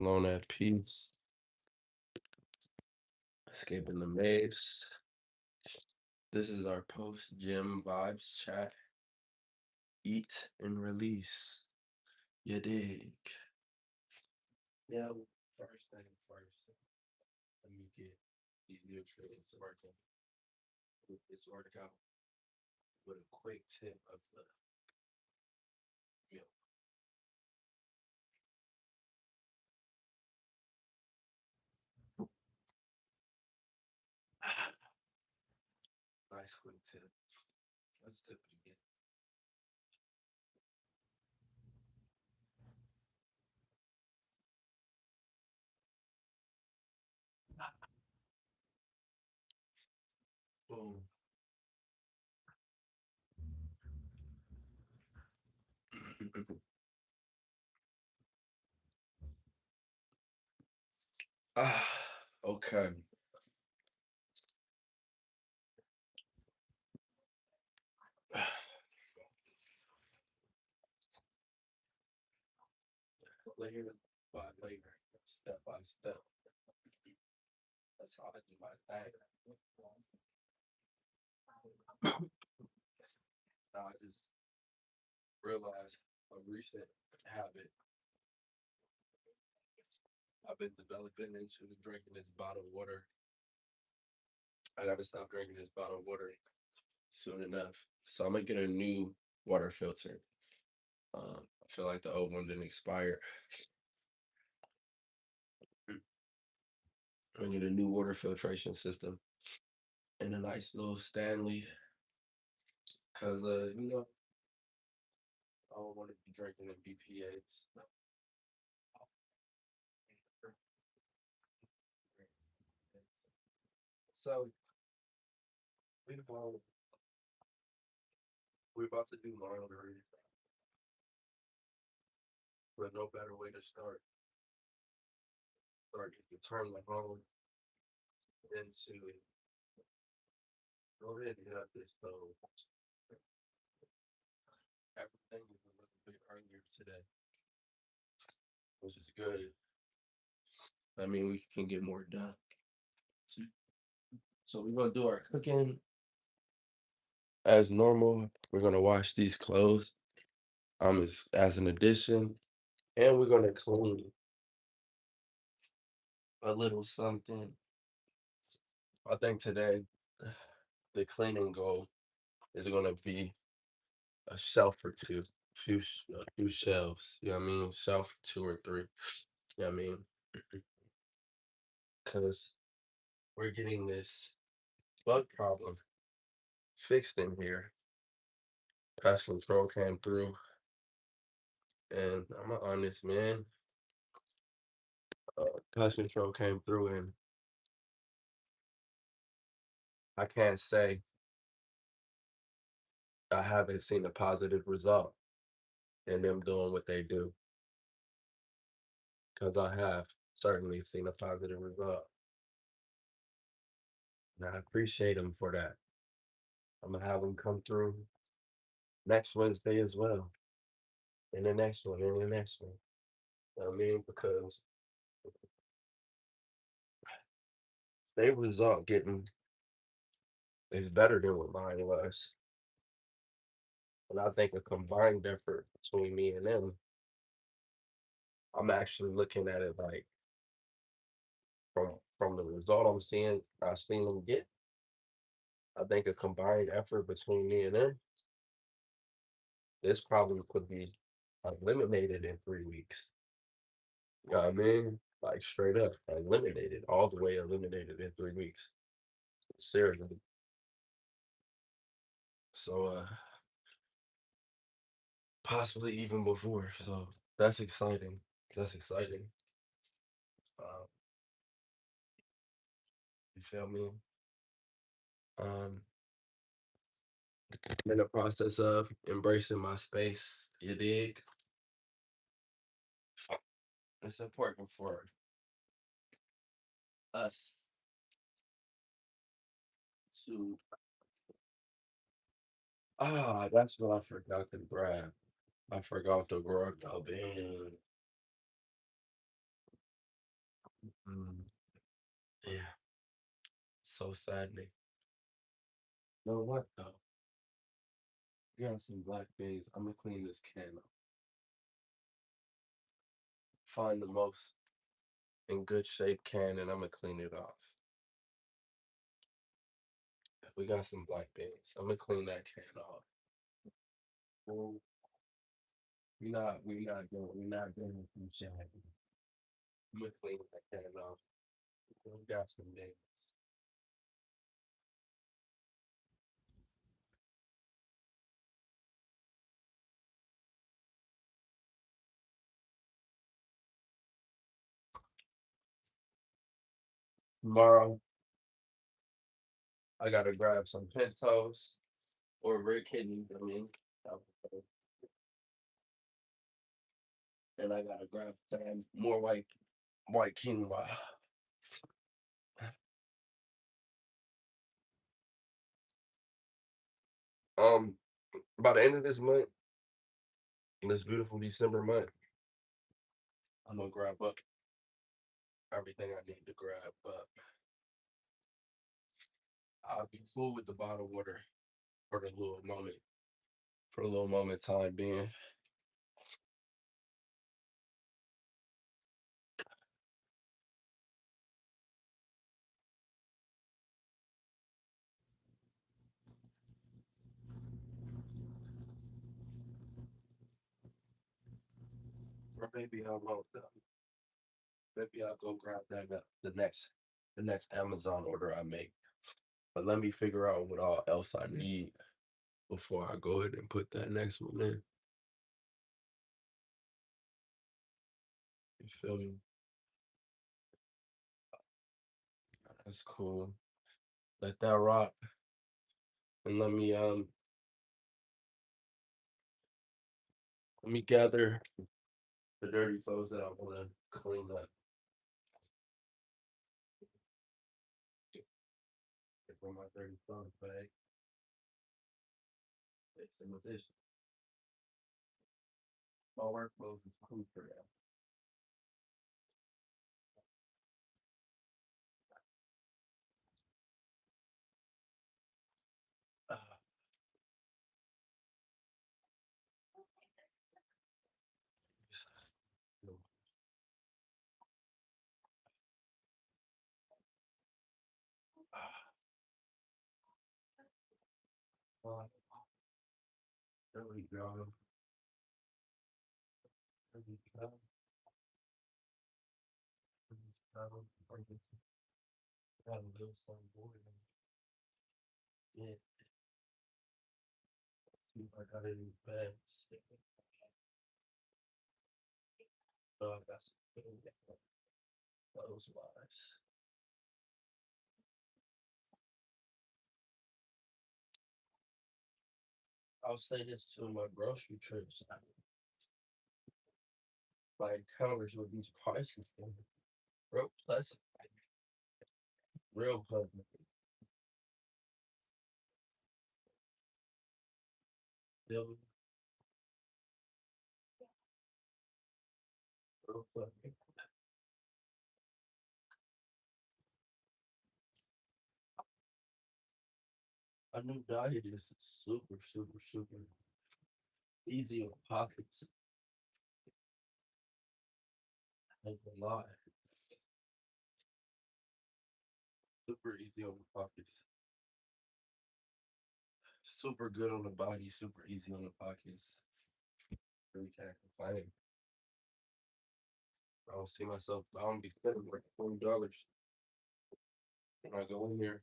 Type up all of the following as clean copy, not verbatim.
Alone at peace, escaping the maze. This is our post gym vibes chat. Eat and release. You dig? Yeah, first thing first, let me get these nutrients working with this workout with a quick tip of the milk. Nice quick tip. Let's tip it again. Boom. Ah, okay. Layer by layer, step by step. That's how I do my thing. Now I just realized a recent habit I've been developing into drinking this bottled water. I gotta stop drinking this bottled water soon enough. So I'm gonna get a new water filter. I feel like the old one didn't expire. I'm gonna get a new water filtration system and a nice little Stanley. Cause I don't want to be drinking the BPAs. So we we about to do laundry, but no better way to start to turn the home into go ahead and have this phone. Everything is a little bit earlier today, which is good. I mean, we can get more done. So we're gonna do our cooking as normal. We're gonna wash these clothes as an addition, and we're gonna clean a little something. I think today the cleaning goal is gonna be a shelf or two, a few shelves. You know what I mean? Shelf two or three. You know what I mean? Because we're getting this bug problem fixed in here. Pest control came through, and I'm an honest man. Pest control came through, and I can't say I haven't seen a positive result in them doing what they do, because I have certainly seen a positive result, and I appreciate them for that. I'm gonna have them come through next Wednesday as well, and the next one, and the next one. You know what I mean? Because they result getting is better than what mine was. And I think a combined effort between me and them, I'm actually looking at it like from the result I've seen them get. I think a combined effort between me and them, this problem could be eliminated in 3 weeks. You know what I mean? Like straight up, eliminated, all the way eliminated in 3 weeks. Seriously. So possibly even before. So that's exciting. That's exciting. Uh, you feel me? Um, I'm in the process of embracing my space. You dig? It's important for us to that's what I forgot to grab. I forgot to grab the bin. Mm, yeah, so saddening. You know what though? You got some black beans. I'm gonna clean this can up. Find the most in good shape can, and I'm gonna clean it off. We got some black beans. I'm gonna clean that can off. Well, we not doing some shit. I'm gonna clean that can off. We got some beans. Tomorrow, I gotta grab some pintos or red kidney. I mean, and I gotta grab some more white quinoa. Um, by the end of this month, this beautiful December month, I'm gonna grab up everything I need to grab up. I'll be cool with the bottled water for the little moment, for a little moment time being. Or maybe I won't. Maybe I'll go grab that the next Amazon order I make. But let me figure out what all else I need before I go ahead and put that next one in. You feel me? That's cool. Let that rock. And let me gather the dirty clothes that I wanna clean up. From my dirty clothes bag. It's in addition. My work clothes is cool for that. Uh, uh, there we go. There we go. There we go. Got a little some boy. Yeah, see if I got any bags. Oh, I got some clothes wise. I'll say this to my grocery trips. My encounters with these prices, man, real pleasant, real pleasant. Real, real pleasant. A new diet is super, super, super easy on pockets. Like a lot. Super easy on the pockets. Super good on the body, super easy on the pockets. Really can't complain. I don't see myself, I don't be spending like $20 when I go in here.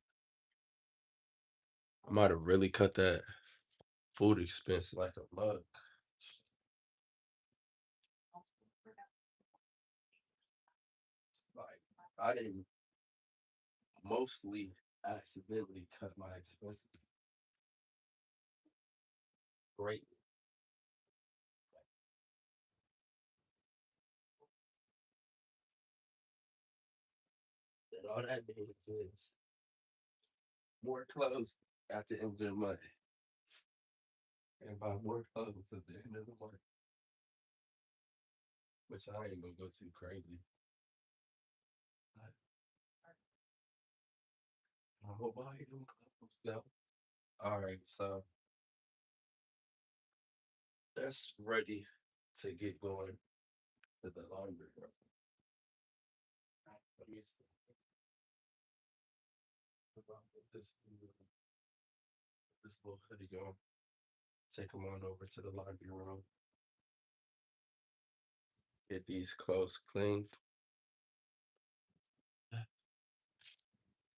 I might have really cut that food expense like a mug. Like, I didn't mostly accidentally cut my expenses greatly. And all that means is more clothes at the end of the month and buy more clothes at the end of the month, which I ain't gonna go too crazy. Oh, why you doing close now? All right, so that's ready to get going to the laundry room. Let me see. Put this little hoodie on. Take them on over to the laundry room. Get these clothes clean.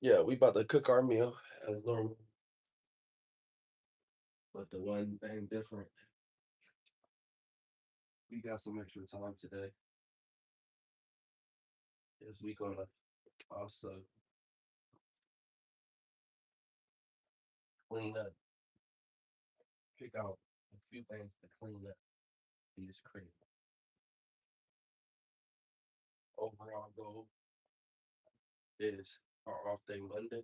Yeah, we about to cook our meal as normal. But the one thing different, we got some extra time today. Is we gonna also clean up, pick out a few things to clean up in this crate. Overall goal is our off day Monday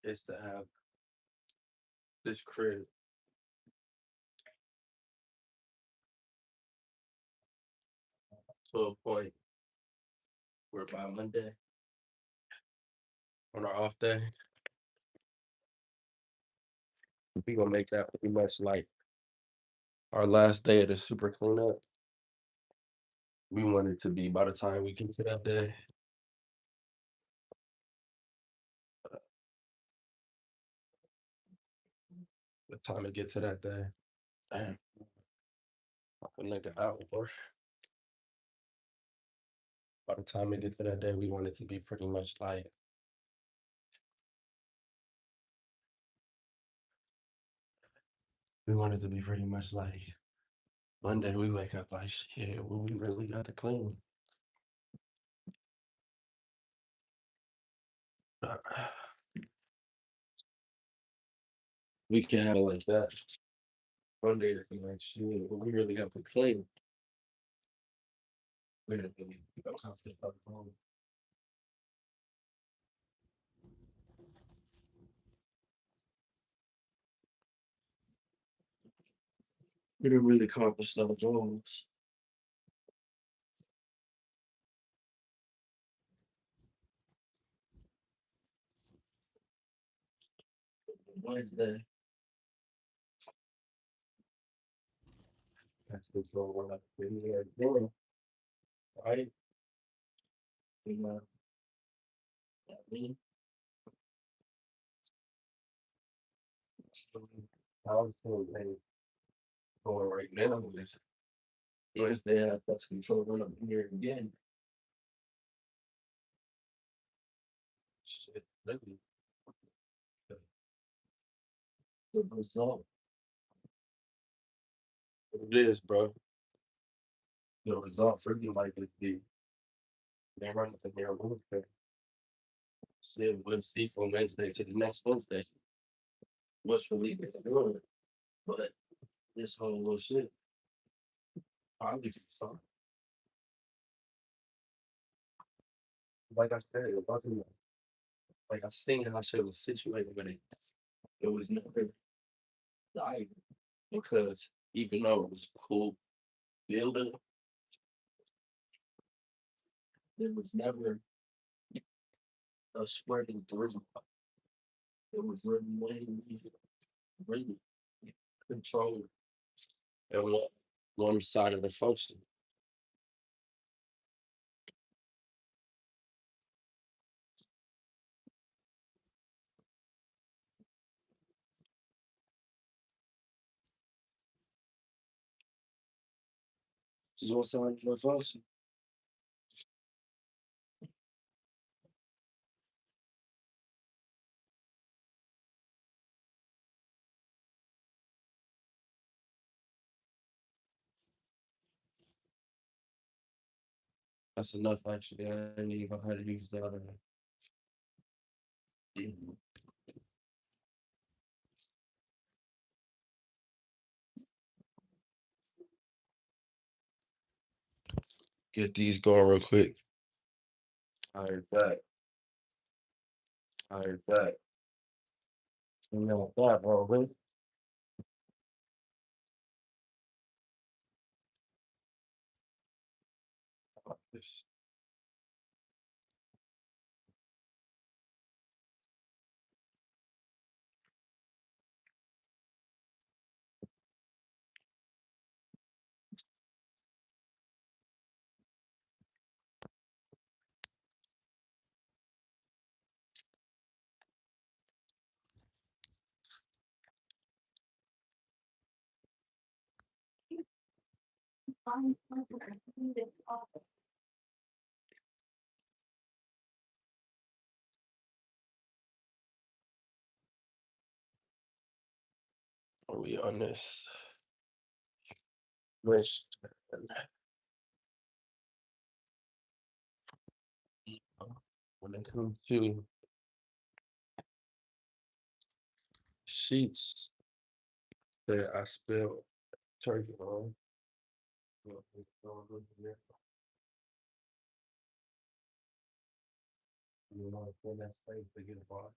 is to have this crib to a point where by Monday on our off day, we gonna make that pretty much like our last day of the super cleanup. We want it to be by the time we get to that day. The time it get to that day, damn, a nigga out, or by the time it get to that day, we want it to be pretty much like we want it to be pretty much like Monday. We wake up like shit. Well, we really got to clean. Uh, We can have it like that. Monday is like shit. We really have to clean. We didn't really feel comfortable. We didn't really accomplish our goals. Wednesday. That's just going up in here again, right? You know, I mean, I was so going right now is Wednesday. I have pest control run up in here again. Shit, maybe the result. It is, bro. The result for you might just be they run up in there a little bit. Shit, we'll see from Wednesday to the next Wednesday. What's really doing? But this whole little shit, probably for some. Like I said, about to, like I seen how shit was situated with it. It was never like because even though it was cool building, it was never a spreading through. It was really really controlled and one side of the function. Just one side of the function. That's enough actually. I didn't even know how to use the other one. Get these going real quick. All right, back. All right, back. You know that, bro. Really? This Are we on this list? When it comes to sheets that I spilled turkey on, you know, when that space to get a wash.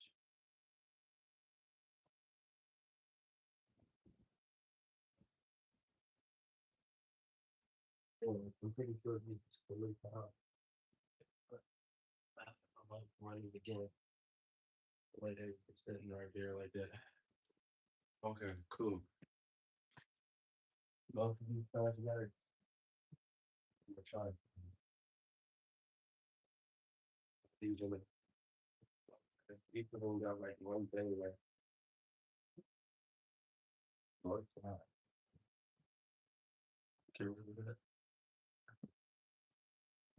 I'm pretty sure he's really out. But I'm like running again. The way they sitting right there like that. Okay, cool. Both of you guys got it. I'm gonna try these in it. Each of them got like one thing like what's that? Can you remember that?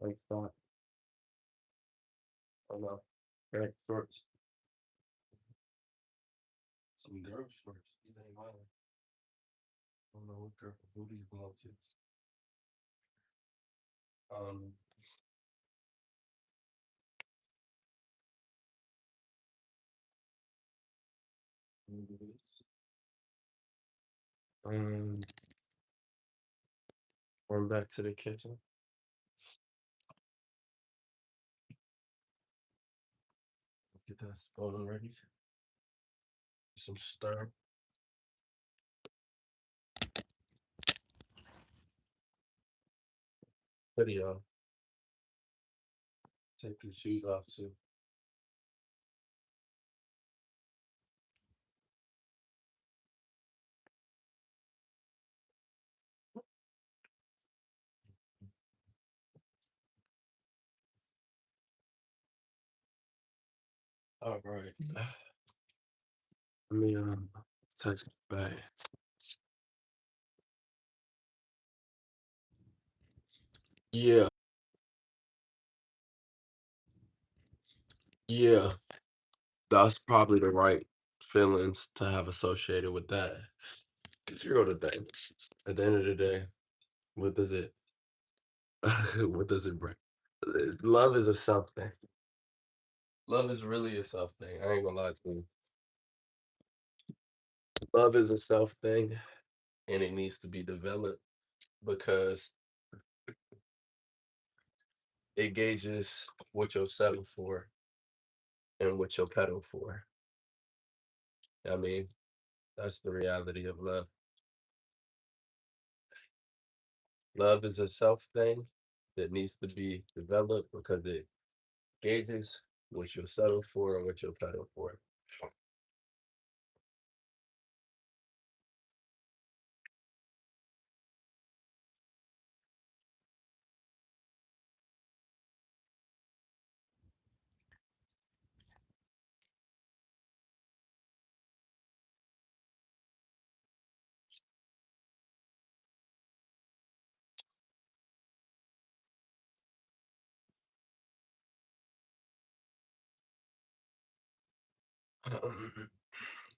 Like thought. Oh no. Like shorts. Some girl shorts. These ain't mine. I don't know what girl who these belong to. Um maybe this. Um we're back to the kitchen. Get that spoon ready. Some stir. Video. Take the shoes off too. All right. Let me touch it back. Yeah, yeah. That's probably the right feelings to have associated with that. Because here's the thing. At the end of the day, what does it what does it bring? Love is a self thing. Love is really a self thing. I ain't gonna lie to you. Love is a self thing and it needs to be developed because it gauges what you're settling for and what you're pedal for. I mean, that's the reality of love. Love is a self thing that needs to be developed because it gauges what you'll settle for and what you'll pedal for.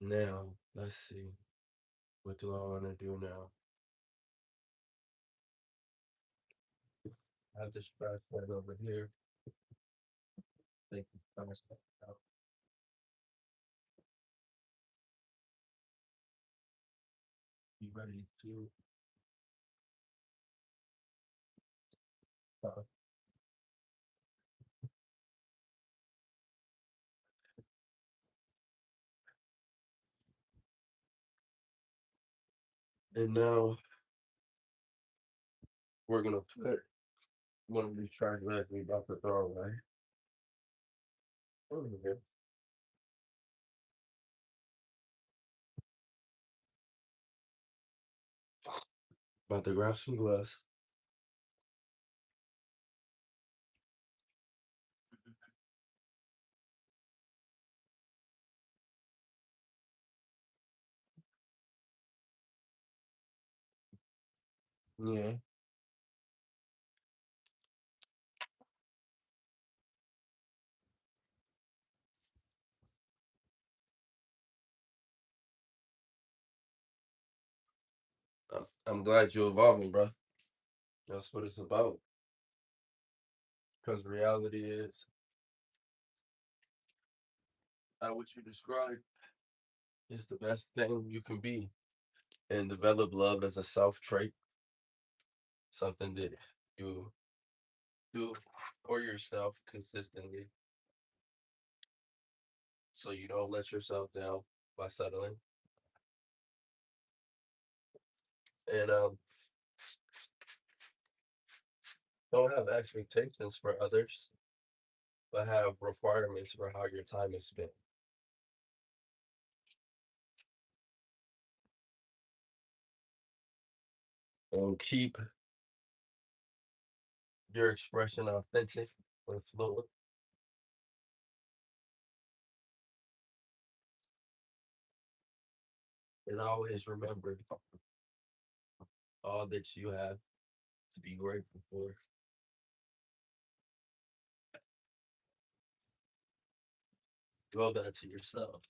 Now, let's see. What do I want to do now? I have to scratch that over here. Think scratch that out. You ready to uh, and now we're gonna put one of these trash bags we about to throw away over here. About to grab some gloves. Yeah. I'm glad you're evolving, bro. That's what it's about. Because reality is, what you described is the best thing you can be. And develop love as a self trait, something that you do for yourself consistently so you don't let yourself down by settling. And don't have expectations for others, but have requirements for how your time is spent. And keep your expression authentic and fluid. And always remember all that you have to be grateful for. Grow that to yourself.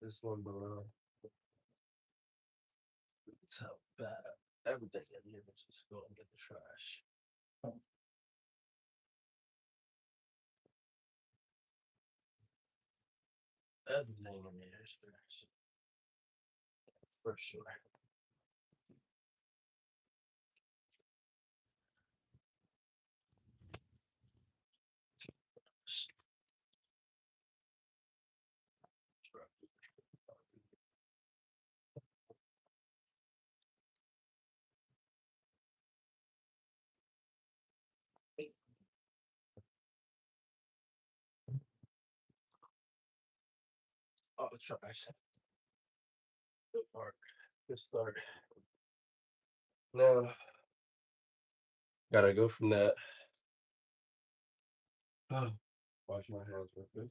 This one below. It's how bad everything in here is just go and get the trash. Everything in here is trash. For sure. Oh, trash. Good part. Good start. Now, gotta go from that. Oh, wash my hands real quick.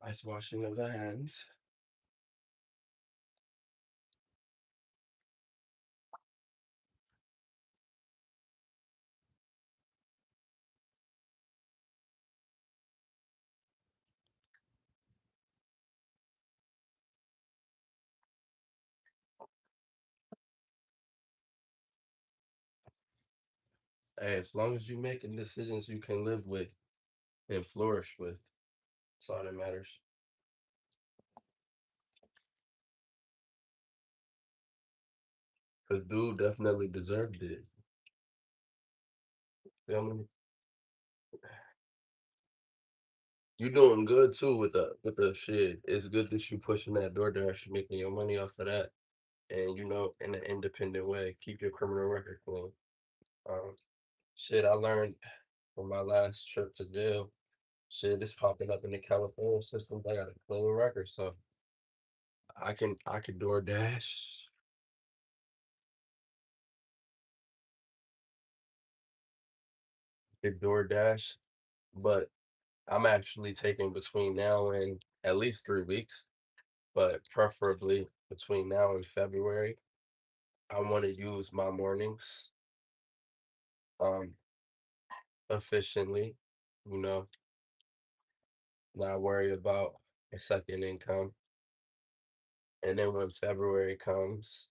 Ice washing of the hands. Hey, as long as you making decisions you can live with and flourish with, that's all that matters. Cause dude definitely deserved it. Feel me? You doing good too with the shit. It's good that you pushing that DoorDash, you making your money off of that, and in an independent way. Keep your criminal record clean. Um, shit, I learned from my last trip to jail. Shit, it's popping up in the California system. I got a clean record, so I can DoorDash. Can DoorDash, but I'm actually taking between now and at least 3 weeks, but preferably between now and February. I want to use my mornings um efficiently, you know, not worry about a second income. And then when February comes,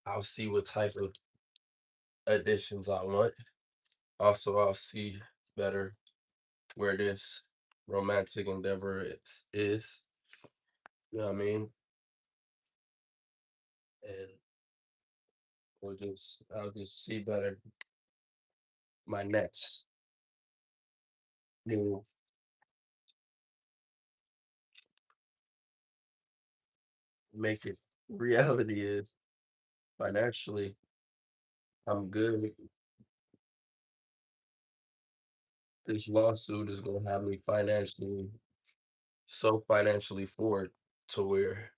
I'll see what type of additions I want. Also, I'll see better where this romantic endeavor is. You know what I mean? And I'll just see better my next move. Make it reality is financially, I'm good. this lawsuit is gonna have me financially so financially forward to where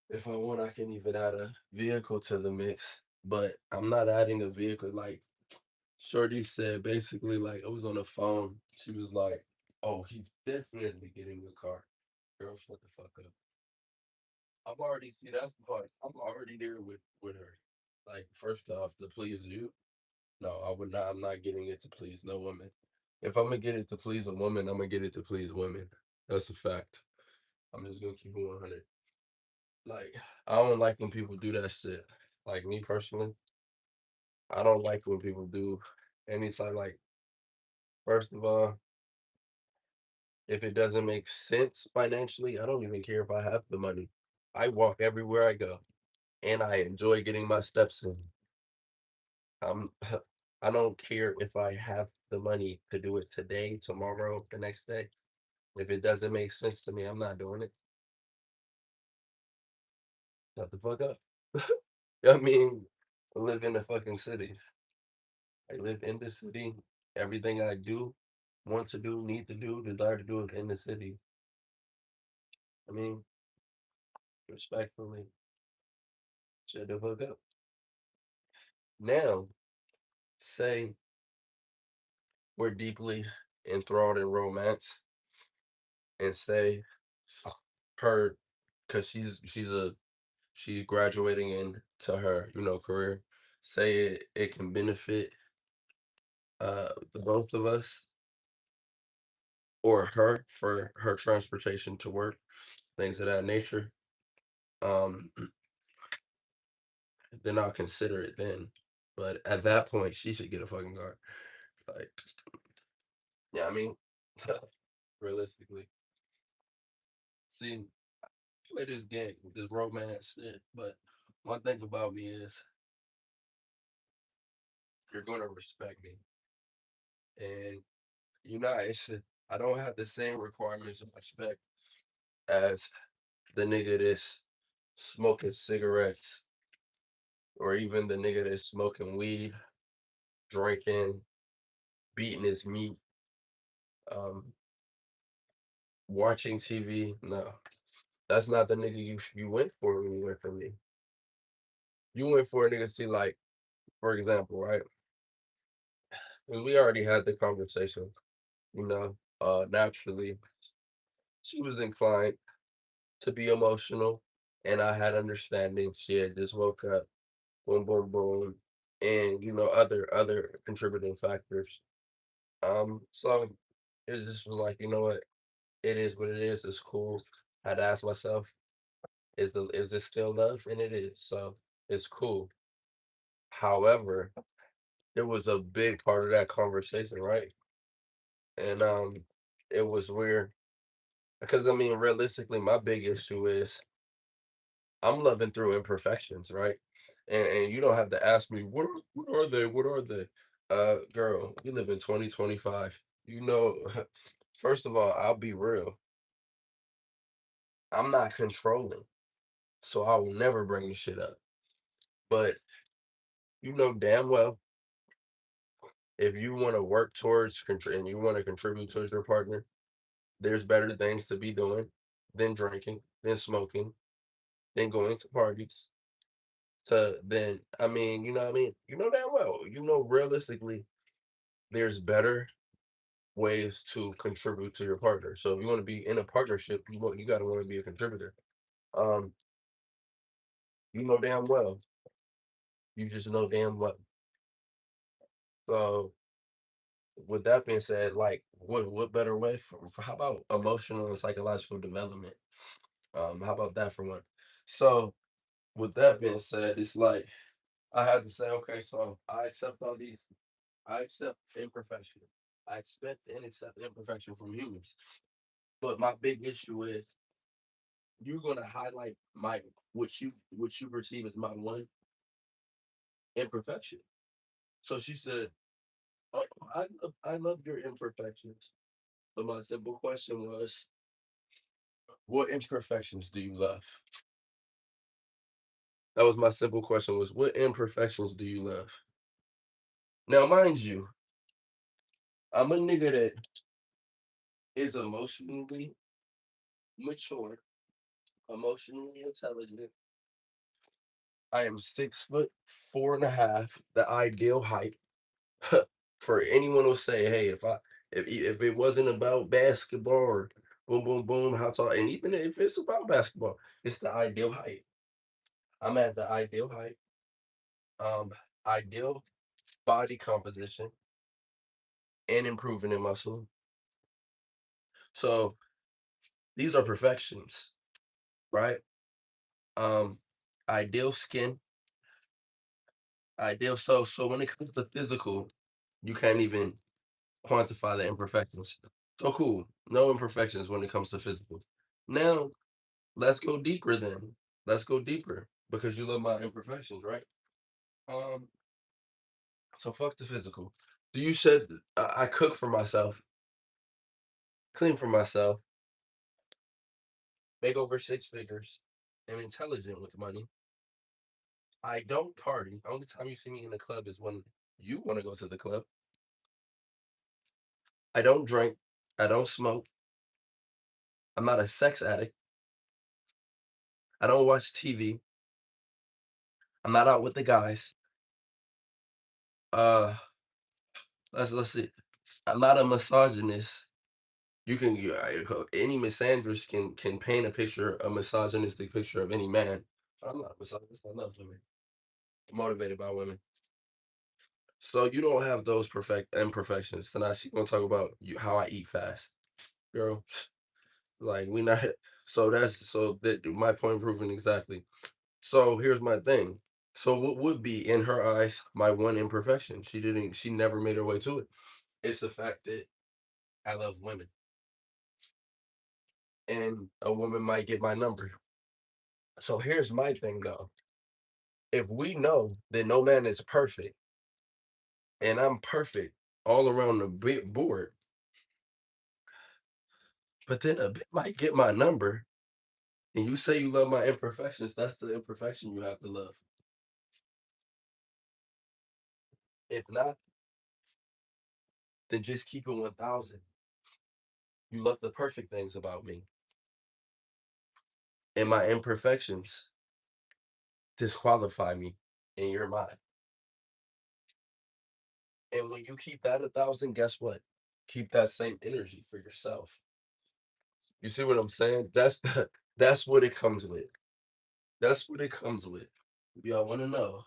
if I want, I can even add a vehicle to the mix. But I'm not adding a vehicle. Like Shorty said, basically, like I was on the phone. She was like, "Oh, he's definitely getting a car." Girl, shut the fuck up. I'm already see that's the part. I'm already there with her. Like, first off, to please you, no, I would not. I'm not getting it to please no woman. If I'm gonna get it to please a woman, I'm gonna get it to please women. That's a fact. I'm just gonna keep it 100. Like, I don't like when people do that shit. Like me personally, I don't like when people do anything. Like, first of all, if it doesn't make sense financially, I don't even care if I have the money. I walk everywhere I go, and I enjoy getting my steps in. I'm I don't care if I have the money to do it today, tomorrow, the next day. If it doesn't make sense to me, I'm not doing it. Shut the fuck up. I mean, I live in the fucking city. I live in the city. Everything I do, want to do, need to do, desire to do is in the city. I mean, respectfully, shut the fuck up. Now, say we're deeply enthralled in romance and say her because she's graduating into her, career. Say it can benefit the both of us or her for her transportation to work, things of that nature. Um, then I'll consider it then. But at that point, she should get a fucking car. Like, yeah, I mean, realistically, see, play this game, this romance shit. But one thing about me is you're gonna respect me, and it's I don't have the same requirements of respect as the nigga that's smoking cigarettes, or even the nigga that's smoking weed, drinking, beating his meat, um, watching TV. No, that's not the nigga you went for when you went for me. You went for a nigga see like, for example, right? And we already had the conversation, naturally she was inclined to be emotional and I had understanding. She had just woke up, boom, boom, boom, and other contributing factors. So it just was like, you know what, it is what it is. It's cool. I had to ask myself, is this still love? And it is. So it's cool. However, there was a big part of that conversation, right? And it was weird because I mean, realistically, my big issue is I'm loving through imperfections, right? And you don't have to ask me what are they? What are they? Girl, we live in 2025. First of all, I'll be real. I'm not controlling, so I will never bring the shit up. But you know damn well if you want to work towards and you want to contribute towards your partner, there's better things to be doing than drinking, than smoking, than going to parties. To then, I mean, you know what I mean? You know damn well. Realistically, there's better ways to contribute to your partner. So if you want to be in a partnership, you gotta want to be a contributor. Um, you know damn well. You just know damn well. So with that being said, like what better way for how about emotional and psychological development? How about that for one? So with that being said, it's like I had to say, okay, so I accept all these. I accept imperfection. I expect and accept imperfection from humans. But my big issue is you're gonna highlight my what you perceive as my one imperfection. So she said, "Oh, I love your imperfections." So my simple question was, what imperfections do you love? That was my simple question was, what imperfections do you love? Now, mind you, I'm a nigga that is emotionally mature, emotionally intelligent. I am 6 foot 4.5, the ideal height. For anyone who say, hey, if it wasn't about basketball or boom boom boom, how tall, and even if it's about basketball, it's the ideal height. I'm at the ideal height, um, ideal body composition, and improving in muscle. So these are perfections, right? Um, ideal skin, ideal. So when it comes to physical, you can't even quantify the imperfections. So cool, no imperfections when it comes to physical. Now let's go deeper then. Let's go deeper because you love my imperfections, right? Um, so fuck the physical. Do you said I cook for myself, clean for myself, make over 6 figures, am intelligent with money. I don't party. Only time you see me in the club is when you want to go to the club. I don't drink. I don't smoke. I'm not a sex addict. I don't watch TV. I'm not out with the guys. Uh, let's see. I'm not a misogynist. Any misandrist can paint a misogynistic picture of any man. I'm not misogynist. I love women. Motivated by women. So you don't have those perfect imperfections. Tonight she gonna talk about how I eat fast, girl. Like we not. So that my point proven exactly. So here's my thing. So what would be in her eyes my one imperfection? She didn't. She never made her way to it. It's the fact that I love women, and a woman might get my number. So here's my thing though. If we know that no man is perfect, and I'm perfect all around the big board, but then a bit might get my number, and you say you love my imperfections, that's the imperfection you have to love. If not, then just keep it 1,000. You love the perfect things about me, and my imperfections disqualify me in your mind. And when you keep that 1,000, guess what? Keep that same energy for yourself. You see what I'm saying? That's what it comes with. That's what it comes with. Y'all want to know?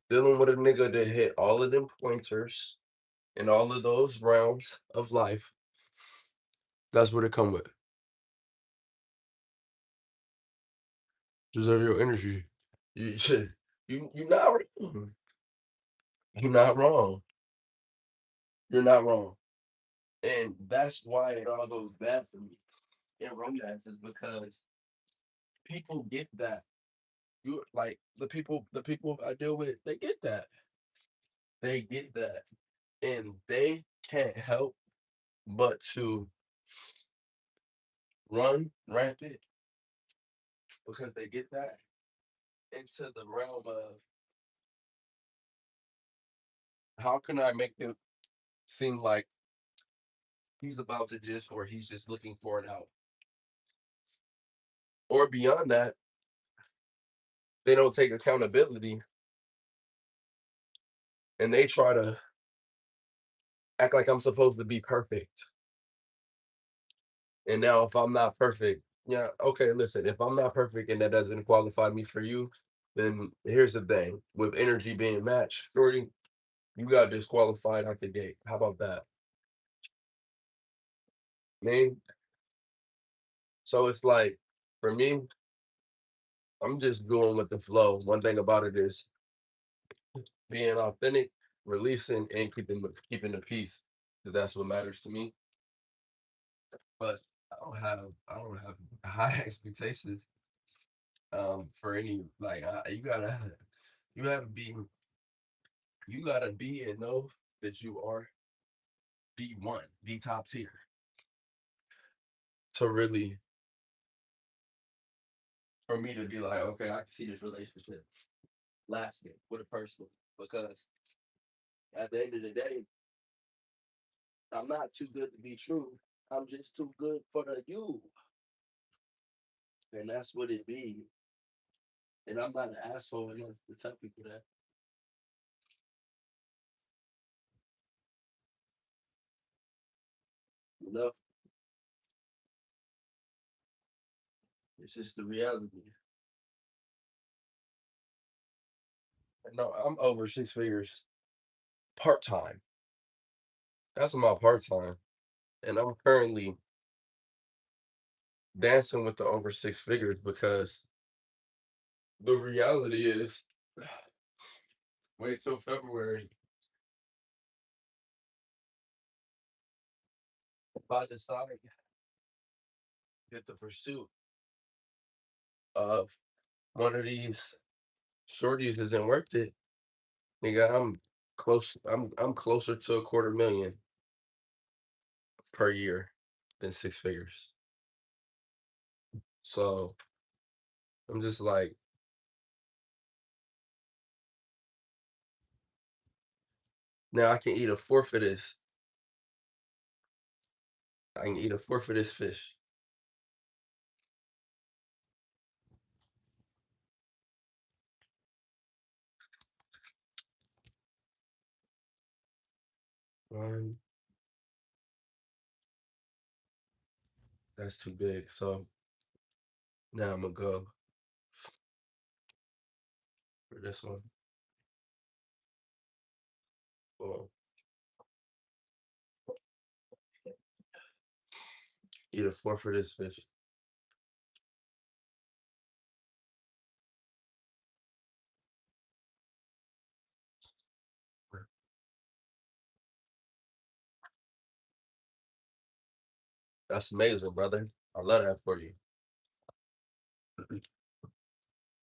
Dealing with a nigga that hit all of them pointers in all of those realms of life. That's what it come with. Just have your energy. You you're not wrong. You're not wrong. You're not wrong. And that's why it all goes bad for me in romance is because people get that. You like the people I deal with, they get that. They get that. And they can't help but to run rampant because they get that into the realm of how can I make them seem like he's about to just or he's just looking for it out. Or beyond that, they don't take accountability and they try to act like I'm supposed to be perfect. And now if I'm not perfect, yeah, okay, listen, if I'm not perfect and that doesn't qualify me for you, then here's the thing. With energy being matched, Shorty, you got disqualified out the gate. How about that? Me? So it's like for me, I'm just going with the flow. One thing about it is being authentic, releasing, and keeping the peace. Because that's what matters to me. But I don't have high expectations for any like you gotta be you gotta be and know that you are B1, B top tier to really for me to be like, okay, I can see this relationship lasting with a person because At the end of the day, I'm not too good to be true. I'm just too good for the you. And that's what it be. And I'm not an asshole enough to tell people that. Enough. It's just the reality. No, I'm over 6 figures part time. That's my part time. And I'm currently dancing with the over 6 figures because the reality is wait till February. If I decide that the pursuit of one of these shorties isn't worth it, nigga, I'm closer to a quarter million per year than 6 figures. So I'm just like, now I can eat a fourth of this. I can eat a fourth of this fish. One, that's too big. So now I'm gonna go for this one. Well, eat a fourth of this fish. That's amazing, brother. I love that for you.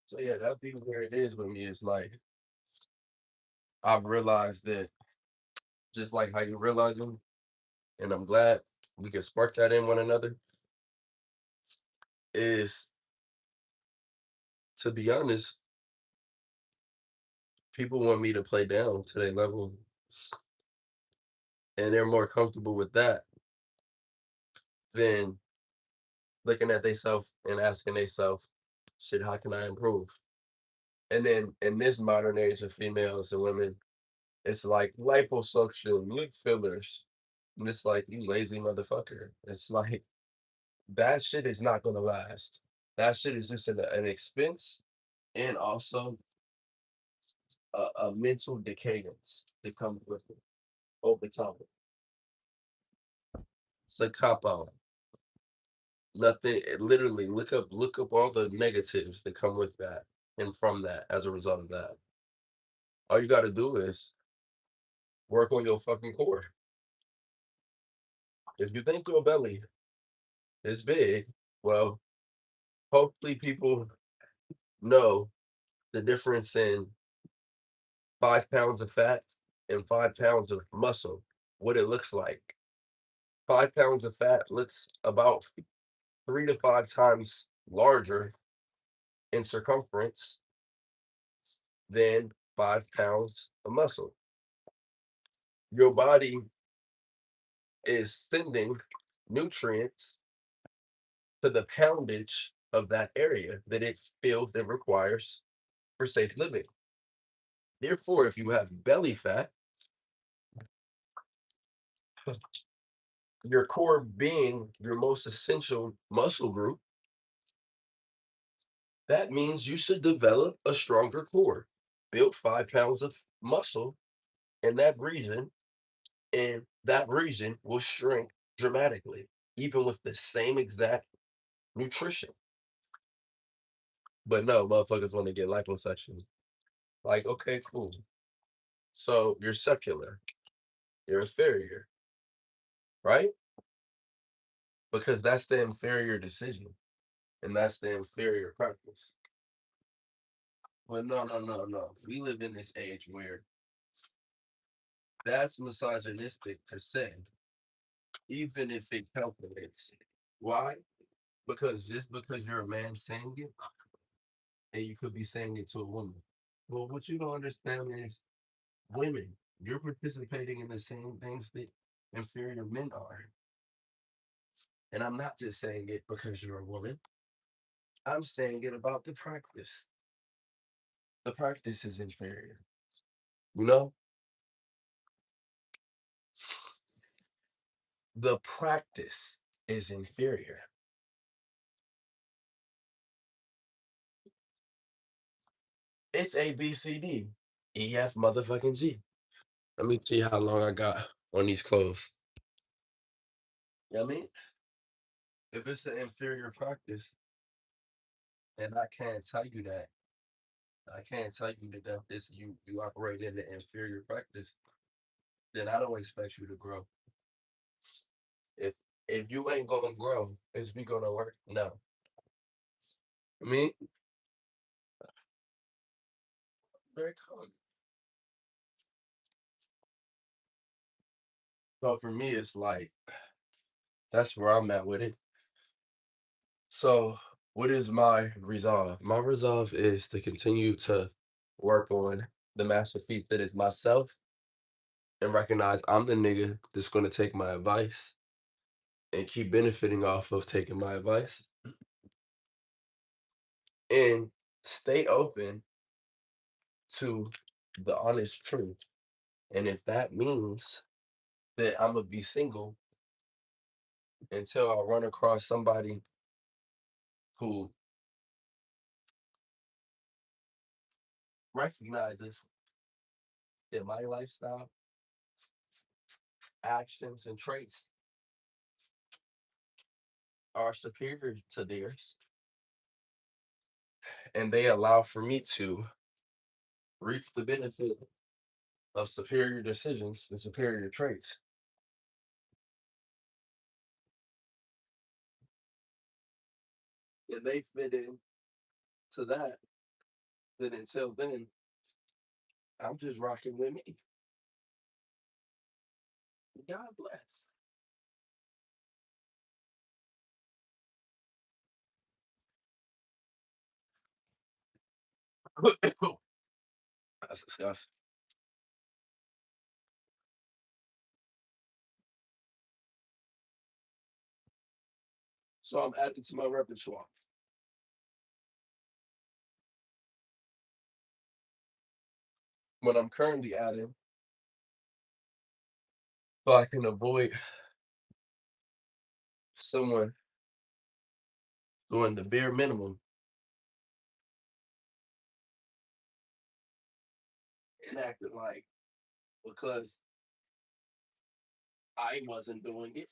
So yeah, that be where it is with me. It's like I've realized that just like how you realizing, and I'm glad we can spark that in one another, is to be honest, people want me to play down to their level and they're more comfortable with that than looking at themselves and asking themselves, shit, how can I improve? And then in this modern age of females and women, it's like liposuction, lip fillers. And it's like, you lazy motherfucker. It's like, that shit is not gonna last. That shit is just an expense and also a mental decadence that comes with it over time. It's a cop out. Nothing. Literally, look up all the negatives that come with that and from that as a result of that. All you got to do is work on your fucking core. If you think your belly is big, well, hopefully people know the difference in 5 pounds of fat and 5 pounds of muscle, what it looks like. 5 pounds of fat looks about 3 to 5 times larger in circumference than 5 pounds of muscle. Your body is sending nutrients to the poundage of that area that it feels it requires for safe living. Therefore, if you have belly fat, your core being your most essential muscle group, that means you should develop a stronger core. Build 5 pounds of muscle in that region, and that region will shrink dramatically, even with the same exact nutrition. But no, motherfuckers want to get liposuction. Like, okay, cool. So you're secular, you're inferior, right? Because that's the inferior decision and that's the inferior practice. But no, no, no, no. We live in this age where that's misogynistic to say, even if it calculates. Why? Because just because you're a man saying it, and you could be saying it to a woman. Well, what you don't understand is women You're participating in the same things that inferior men are. And I'm not just saying it because you're a woman. I'm saying it about the practice. The practice is inferior. You know, the practice is inferior. It's A, B, C, D, E, F, motherfucking G. Let me see how long I got on these clothes. You know what I mean? If it's an inferior practice, and I can't tell you that, I can't tell you that this you operate in the inferior practice, then I don't expect you to grow. If if you ain't gonna grow, is we gonna work? No. I mean, very common. So for me, it's like that's where I'm at with it. So what is my resolve? My resolve is to continue to work on the master feat that is myself and recognize I'm the nigga that's gonna take my advice and keep benefiting off of taking my advice and stay open to the honest truth. And if that means that I'm gonna be single until I run across somebody who recognizes that my lifestyle, actions, and traits are superior to theirs, and they allow for me to reap the benefit of superior decisions and superior traits, and they fit in to that, then until then, I'm just rocking with me. God bless. That's disgusting. So I'm adding to my repertoire. What I'm currently adding, so I can avoid someone doing the bare minimum and acting like because I wasn't doing it,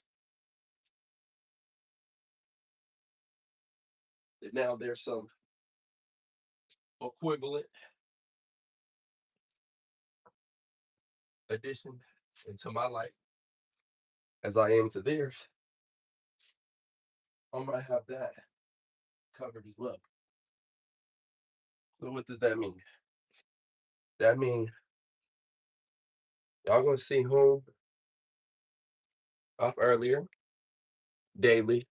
that now there's some equivalent addition into my life as I am to theirs. I'm gonna have that covered as well. So what does that mean? That means y'all gonna see home up earlier daily.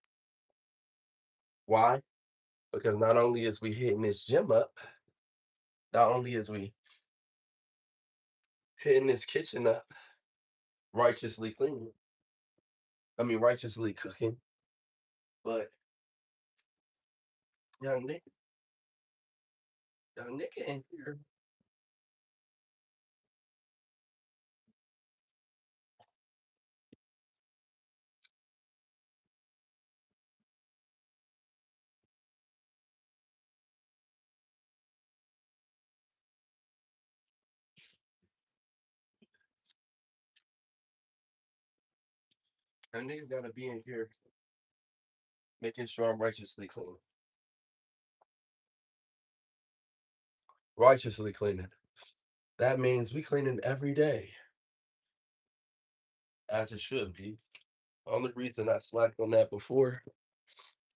Why? Because not only is we hitting this gym up, not only is we hitting this kitchen up, righteously cleaning, I mean righteously cooking, but young Nick, young Nick in here, young Nick gotta be in here making sure I'm righteously clean. Righteously cleaning. That means we cleaning every day, as it should be. Only reason I slacked on that before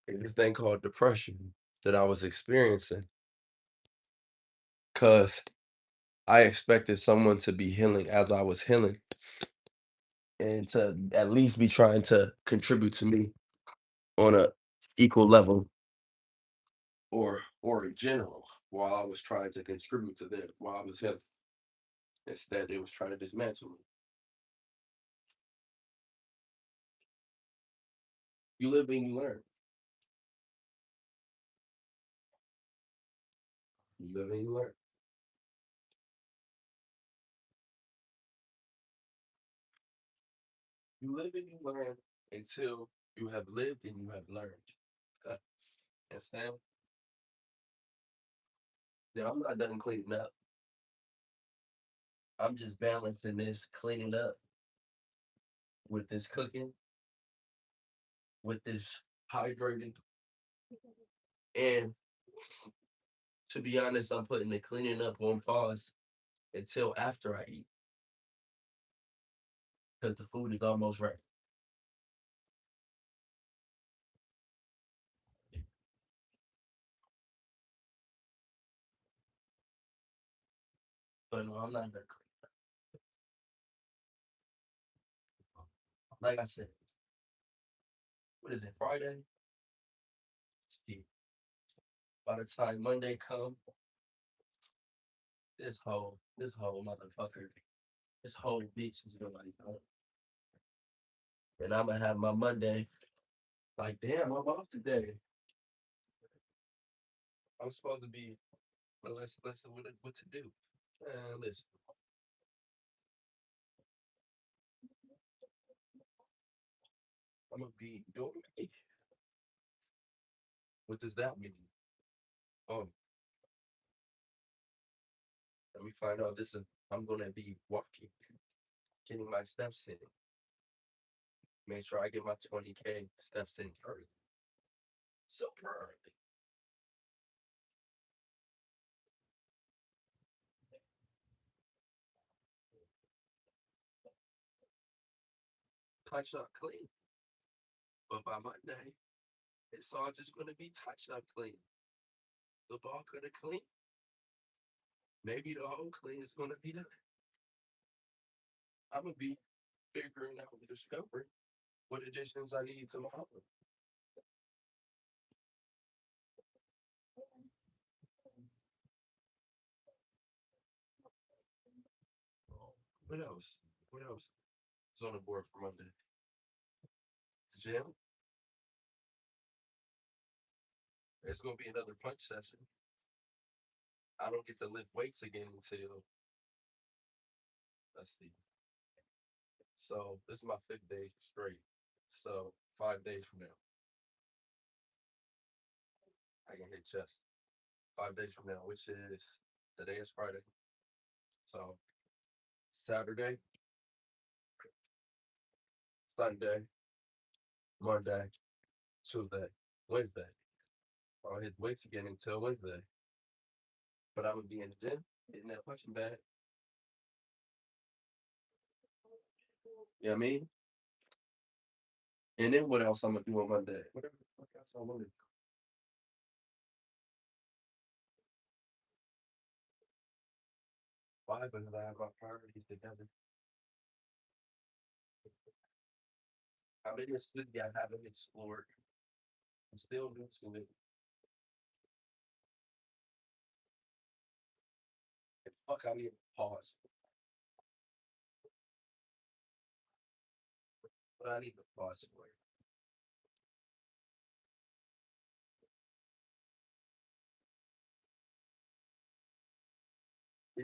is this thing called depression that I was experiencing. Cause I expected someone to be healing as I was healing and to at least be trying to contribute to me on a equal level or in general while I was trying to contribute to them while I was healing. Instead, they was trying to dismantle me. You live and you learn. You live and you learn. You live and you learn until you have lived and you have learned. Understand? Yeah, I'm not done cleaning up. I'm just balancing this cleaning up with this cooking, with this hydrating, and to be honest, I'm putting the cleaning up on pause until after I eat because the food is almost ready. But no, I'm not done cleaning. Like I said, what is it, Friday? Shit. By the time Monday come, this whole motherfucker, this whole bitch is gonna be home. And I'm gonna have my Monday. Like, damn, I'm off today. I'm supposed to be, but listen what to do. Listen, I'm gonna be doing me. What does that mean? Oh, let me find out. This is I'm gonna be walking, getting my steps in. Make sure I get my 20K steps in early. Super early. Touch up clean. But by Monday, it's all just gonna be touch up clean. The ball could have clean. Maybe the whole clean is gonna be done. I'm gonna be figuring out and discovering what additions I need to my home. What else? What else is on the board for Monday? The gym. There's gonna be another punch session. I don't get to lift weights again until let's see. So this is my fifth day straight. So 5 days from now, I can hit chest. 5 days from now, which is today is Friday. So Saturday, Sunday, Monday, Tuesday, Wednesday. I'll hit weights again until Wednesday. But I'm gonna be in the gym, hitting that punching bag. You know what I mean? And then what else I'm gonna do on Monday? Whatever the fuck else I want to do. Why? Because I have my priorities together. How many city I haven't explored? I'm still new to it. And fuck, I need to pause. But I need to pause for it.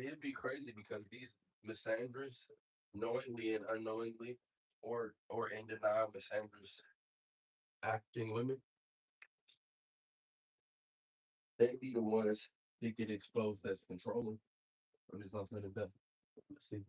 It'd be crazy because these misanders, knowingly and unknowingly, or in denial, misanders acting women, they be the ones that get exposed as controlling when it's all said and done. Let's see.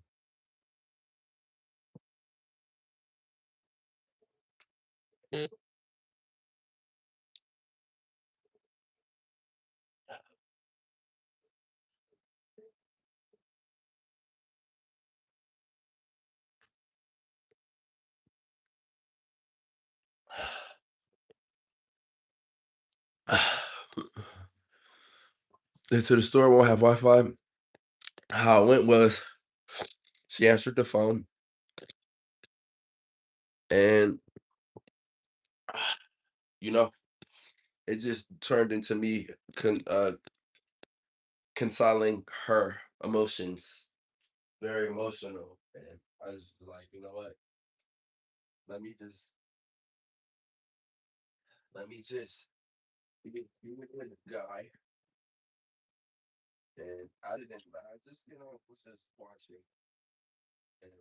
Into the store won't have Wi-Fi. How it went was she answered the phone and you know it just turned into me consoling her emotions very emotional, and I was like, you know what? Let me just let me just be with the guy, and I didn't. I just was just watching and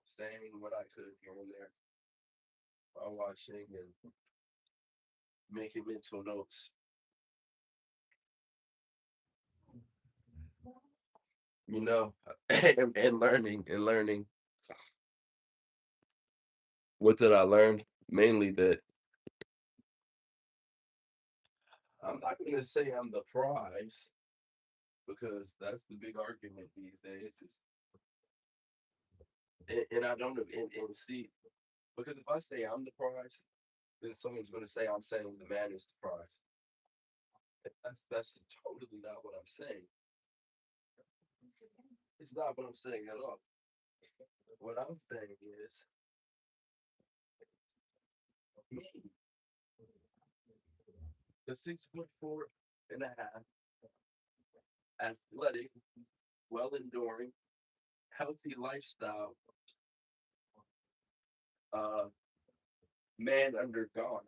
saying what I could here and there while watching and making mental notes. You know, and learning. What did I learn? Mainly that I'm not going to say I'm the prize because that's the big argument these days. And I don't and see because if I say I'm the prize, then someone's going to say I'm saying the man is the prize. That's totally not what I'm saying. It's not what I'm saying at all. What I'm saying is me, the 6'4" and a half, athletic, well enduring, healthy lifestyle, uh, man under God,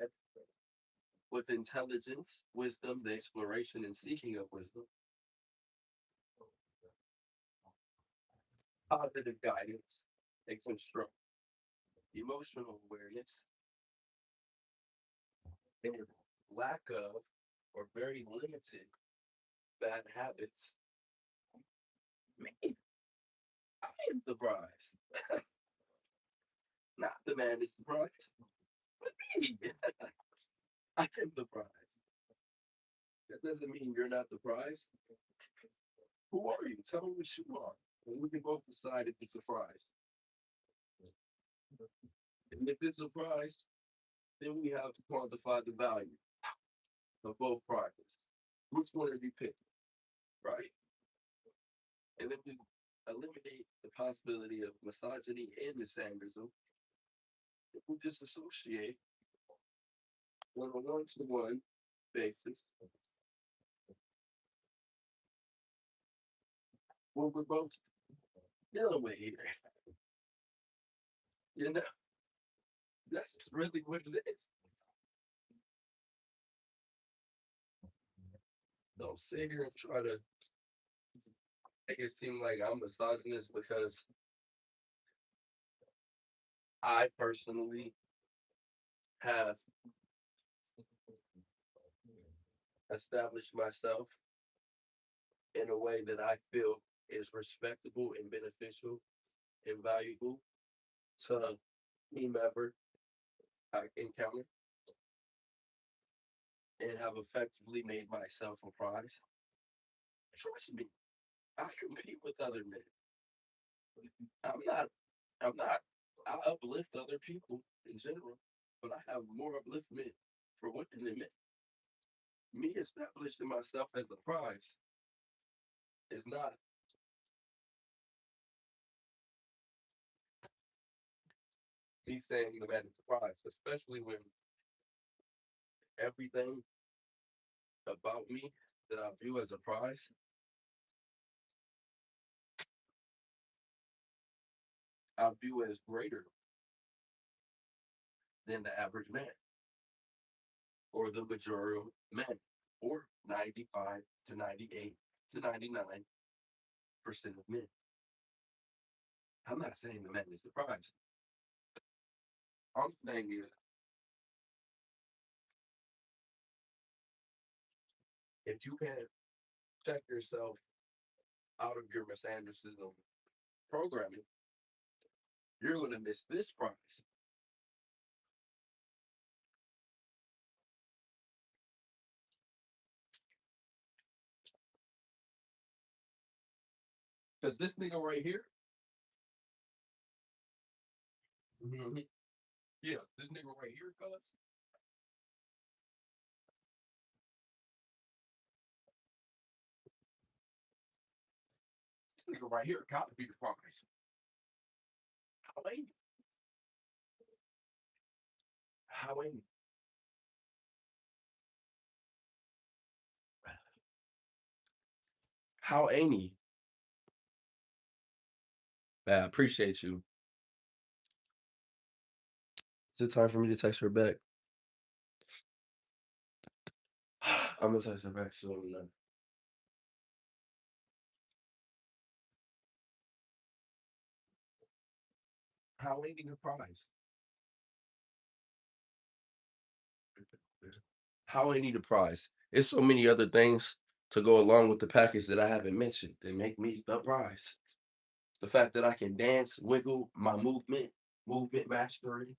with intelligence, wisdom, the exploration and seeking of wisdom, positive guidance, and construct, emotional awareness, and lack of or very limited bad habits. Me, I am the prize. Not the man is the prize, but me. I am the prize. That doesn't mean you're not the prize. Who are you? Tell me what you are. And we can both decide if it's a prize. And if it's a prize, then we have to quantify the value of both prizes. Which one are you picking? Right? And then we eliminate the possibility of misogyny and misandrism. We just associate on a one-to-one basis what we're both dealing with here. You know, that's just really what it is. Don't sit here and try to make it seem like I'm misogynist because I personally have established myself in a way that I feel is respectable and beneficial and valuable to whomever I encounter and have effectively made myself a prize. Trust me, I compete with other men. I'm not, I'm not, I uplift other people in general, but I have more upliftment for women than men. Me establishing myself as a prize is not me saying the man is a prize, especially when everything about me that I view as a prize, I view as greater than the average man or the majority of men or 95 to 98 to 99% of men. I'm not saying the man is the prize. I'm saying is if you can check yourself out of your misandricism programming, you're going to miss this prize. Because this nigga right here, mhm, yeah, this nigga right here, cuz, this nigga right here got to be the prize. How ain't he? How ain't he? How ain't he? Man, I appreciate you. Is it time for me to text her back? I'm gonna text her back soon. Then. How ain't he the prize? How ain't he the prize? It's so many other things to go along with the package that I haven't mentioned that make me the prize. The fact that I can dance, wiggle, my movement mastery,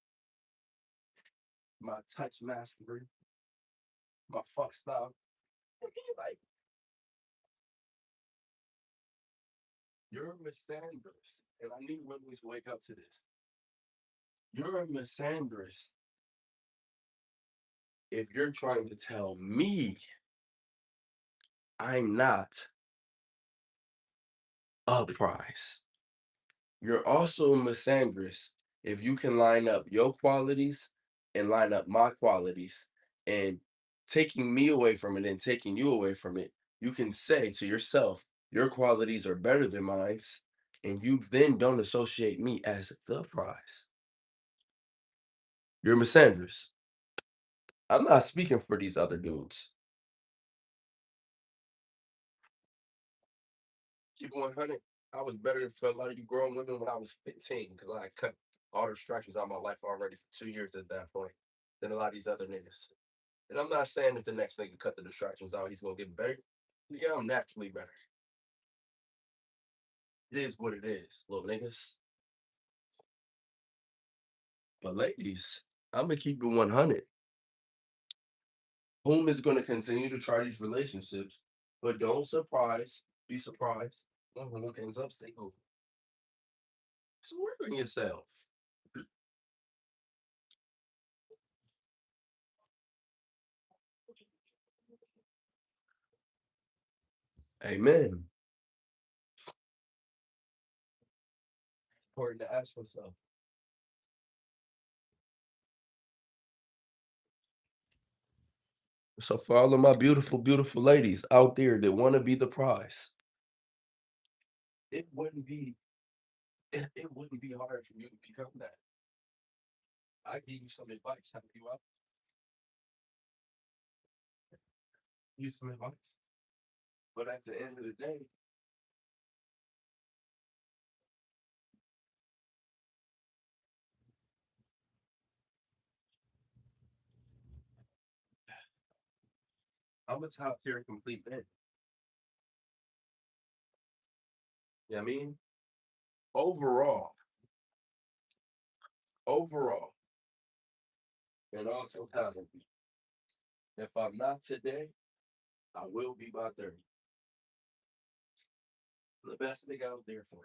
my touch mastery, my fuck style. Like you're a misandrist, and I need women to wake up to this. You're a misandrist if you're trying to tell me I'm not a prize. You're also a misandrist if you can line up your qualities and line up my qualities and taking me away from it and taking you away from it, you can say to yourself, your qualities are better than mine, and you then don't associate me as the prize. You're a misandrist. I'm not speaking for these other dudes. Keep it 100. I was better for a lot of you grown women when I was 15 because I cut all the distractions out of my life already for 2 years at that point than a lot of these other niggas. And I'm not saying that the next nigga cut the distractions out, he's gonna get better. Yeah, I'm naturally better. It is what it is, little niggas. But ladies, I'm gonna keep it 100. Whom is gonna continue to try these relationships, but don't be surprised when whom ends up single. So work on yourself. Amen. Important to ask yourself. So for all of my beautiful, beautiful ladies out there that want to be the prize, it wouldn't be it wouldn't be hard for you to become that. I give you some advice, help you out. Give you some advice. But at the end of the day, I'm a top tier complete man. You know what I mean? Overall, overall, in all totality, if I'm not today, I will be by 30. I'm the best nigga out there for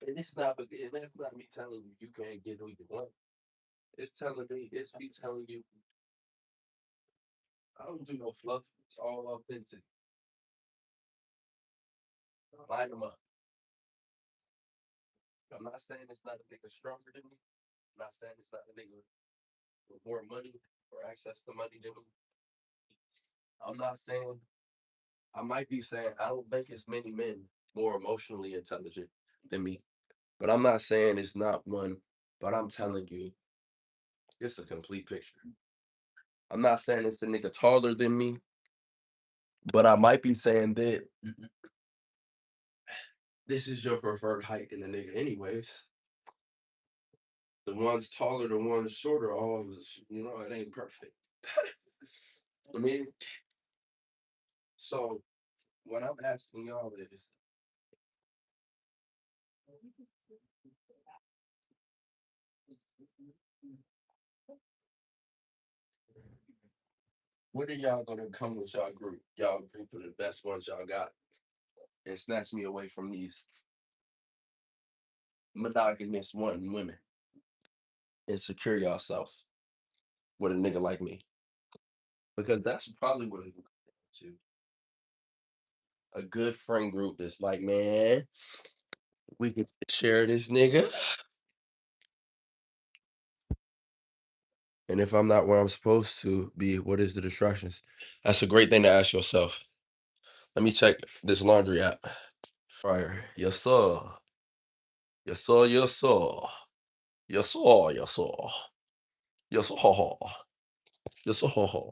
you. And that's not me telling you you can't get who you want. It's me telling you I don't do no fluff. It's all authentic. Line them up. I'm not saying it's not a nigga stronger than me. I'm not saying it's not a nigga with more money or access to money than me. I'm not saying I might be saying I don't think it's many men more emotionally intelligent than me. But I'm not saying it's not one, but I'm telling you, it's a complete picture. I'm not saying it's a nigga taller than me, but I might be saying that this is your preferred height in the nigga, anyways. The ones taller, the ones shorter, always, it ain't perfect. I mean, so what I'm asking y'all is, when are y'all gonna come with y'all group of the best ones y'all got, and snatch me away from these monogamous one women and secure yourself with a nigga like me? Because that's probably what it's to a good friend group that's like, man, we can share this nigga. And if I'm not where I'm supposed to be, what is the distractions? That's a great thing to ask yourself. Let me check this laundry app. Fire. Yes, sir. Yes, sir. Yes, sir. Yes, sir. Yes, sir. Yes, sir. Yes, sir.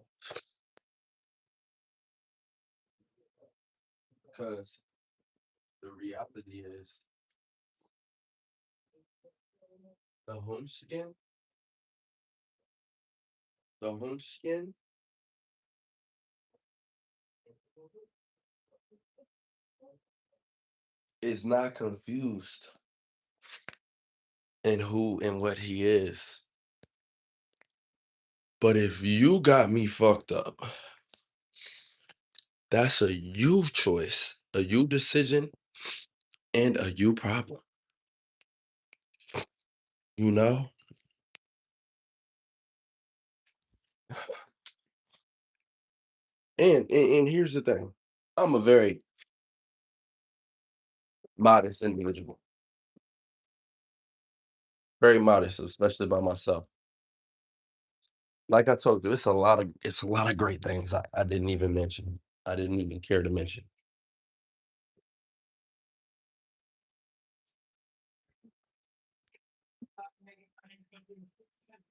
Because the reality is the home skin, the home skin is not confused in who and what he is. But if you got me fucked up, that's a you choice, a you decision, and a you problem. You know? And here's the thing. I'm a very modest individual. Very modest, especially by myself. Like I told you, it's a lot of great things I didn't even mention. I didn't even care to mention.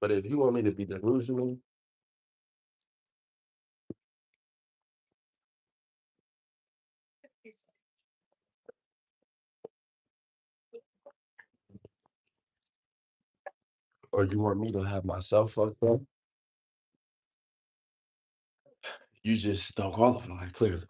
But if you want me to be delusional, or you want me to have myself fucked up, you just don't qualify, clearly.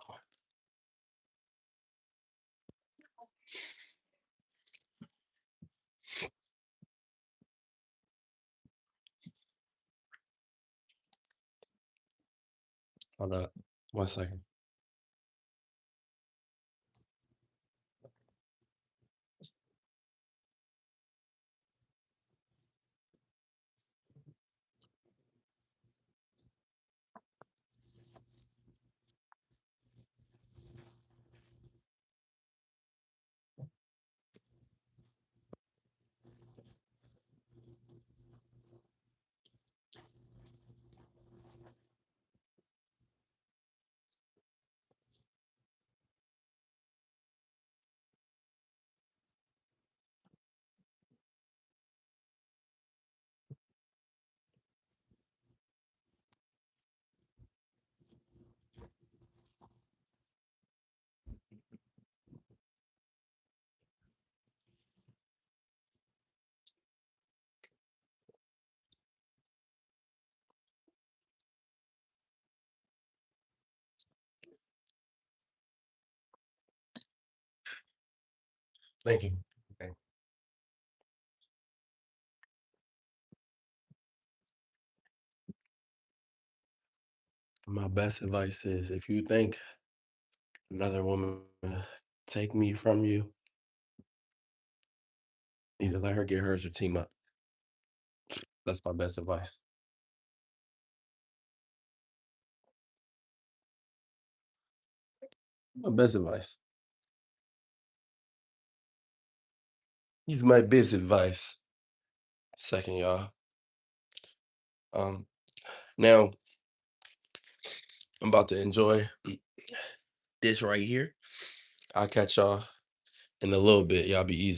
Hold up. 1 second. Thank you. Okay. My best advice is if you think another woman take me from you, either let her get hers or team up. That's my best advice. My best advice. He's my best advice. Second, y'all. Um, now I'm about to enjoy this right here. I'll catch y'all in a little bit. Y'all be easy.